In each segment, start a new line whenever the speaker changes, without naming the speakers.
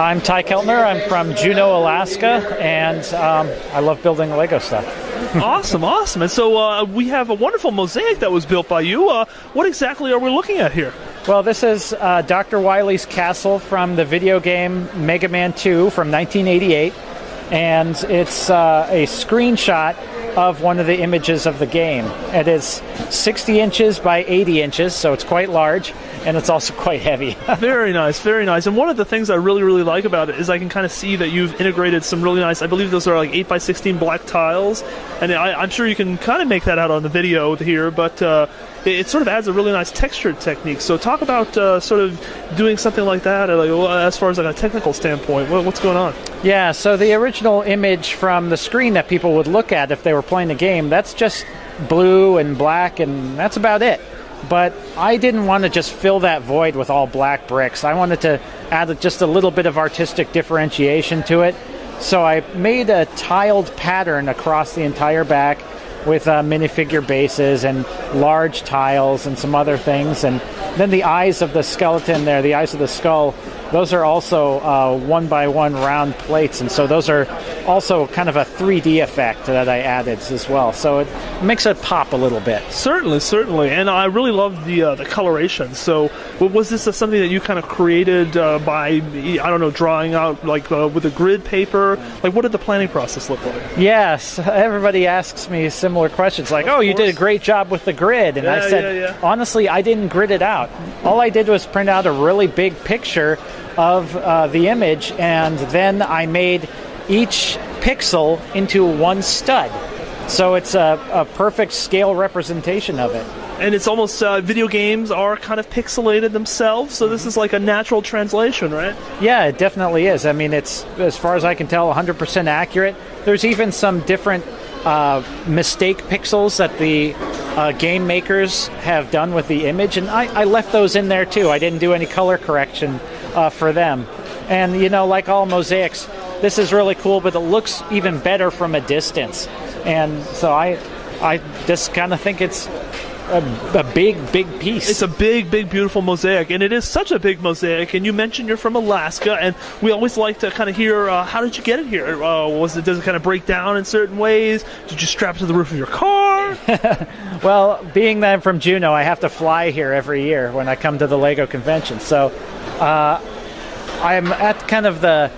I'm Ty Keltner. I'm from Juneau, Alaska, and I love building Lego stuff.
Awesome. And so we have a wonderful mosaic that was built by you. What exactly are we looking at here?
Well, this is Dr. Wily's castle from the video game Mega Man 2 from 1988, and it's a screenshot of one of the images of the game. It is 60 inches by 80 inches, so it's quite large, and it's also quite heavy.
Very nice. And one of the things I really like about it is I can kind of see that you've integrated some really nice, I believe those are like 8 by 16 black tiles, and I'm sure you can kind of make that out on the video here, but it sort of adds a really nice textured technique. So talk about sort of doing something like that, as far as like a technical standpoint. What's going on?
Yeah, so the original image from the screen that people would look at if they were playing the game, that's just blue and black, and that's about it. But I didn't want to just fill that void with all black bricks. I wanted to add just a little bit of artistic differentiation to it. So I made a tiled pattern across the entire back with minifigure bases and large tiles and some other things. And then the eyes of the skeleton there, the eyes of the skull, those are also 1x1 round plates, and so those are also kind of a 3D effect that I added as well. So it makes it pop a little bit.
Certainly, and I really love the coloration. So was this something that you kind of created by, I don't know, drawing out like with a grid paper? Like, what did the planning process look like?
Yes, everybody asks me similar questions like, oh, you did a great job with the grid. And I said, honestly, I didn't grid it out. All I did was print out a really big picture of the image, and then I made each pixel into one stud. So it's a perfect scale representation of it.
And it's almost, video games are kind of pixelated themselves, so this is like a natural translation, right?
Yeah, it definitely is. I mean, it's, as far as I can tell, 100% accurate. There's even some different mistake pixels that the game makers have done with the image, and I left those in there too. I didn't do any color correction for them. And, you know, like all mosaics, this is really cool, but it looks even better from a distance. And so I just kind of think it's a big piece.
It's a big, beautiful mosaic, and it is such a big mosaic. And you mentioned you're from Alaska, and we always like to kind of hear, how did you get it here? Does it kind of break down in certain ways? Did you strap it to the roof of your car?
Well, being that I'm from Juneau, I have to fly here every year when I come to the LEGO convention. So I'm at kind of the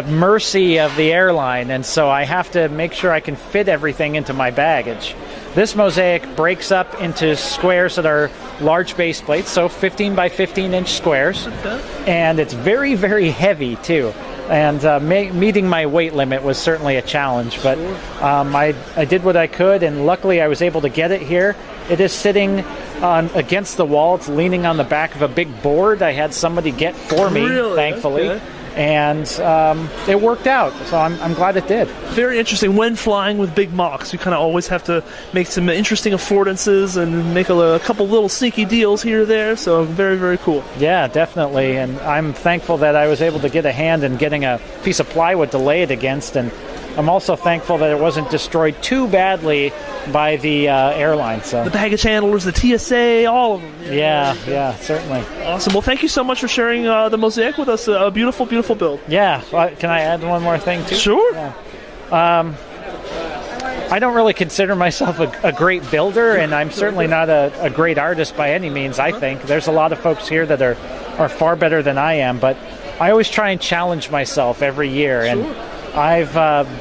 mercy of the airline, and so I have to make sure I can fit everything into my baggage. This mosaic breaks up into squares that are large base plates, so 15 by 15 inch squares. Okay. And it's very, very heavy too. And meeting my weight limit was certainly a challenge, but I did what I could, and luckily I was able to get it here. It is sitting against the wall. It's leaning on the back of a big board I had somebody get for me, thankfully. Okay. And it worked out, so I'm glad it did.
Very interesting. When flying with big mocks, you kind of always have to make some interesting affordances and make a couple little sneaky deals here or there, so very, very cool.
Yeah, definitely, and I'm thankful that I was able to get a hand in getting a piece of plywood to lay it against, and I'm also thankful that it wasn't destroyed too badly by the airline. So
the baggage handlers, the TSA, all of them.
Yeah, certainly.
Awesome. Well, thank you so much for sharing the mosaic with us. A beautiful build.
Yeah. Can I add one more thing too?
Sure.
Yeah. I don't really consider myself a great builder, and I'm certainly not a great artist by any means, I think. There's a lot of folks here that are far better than I am, but I always try and challenge myself every year. Sure. And I've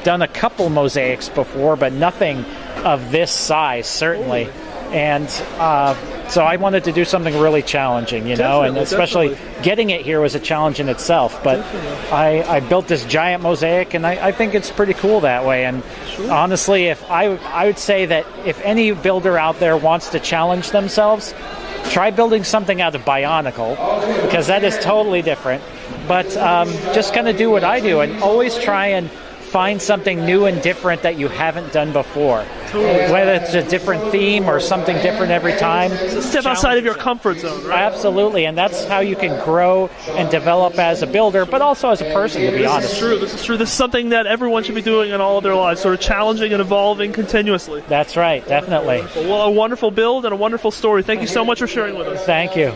done a couple mosaics before, but nothing of this size, certainly. And so I wanted to do something really challenging, you know, and especially getting it here was a challenge in itself. But I built this giant mosaic, and I think it's pretty cool that way. And honestly, if I would say that if any builder out there wants to challenge themselves, try building something out of Bionicle, because that is totally different. But just kind of do what I do, and always try and find something new and different that you haven't done before. Whether it's a different theme or something different every time.
So step outside of your comfort zone, right?
Absolutely, and that's how you can grow and develop as a builder, but also as a person, to be honest.
This is true. This is something that everyone should be doing in all of their lives, sort of challenging and evolving continuously.
That's right, definitely.
Well, a wonderful build and a wonderful story. Thank you so much for sharing with us.
Thank you.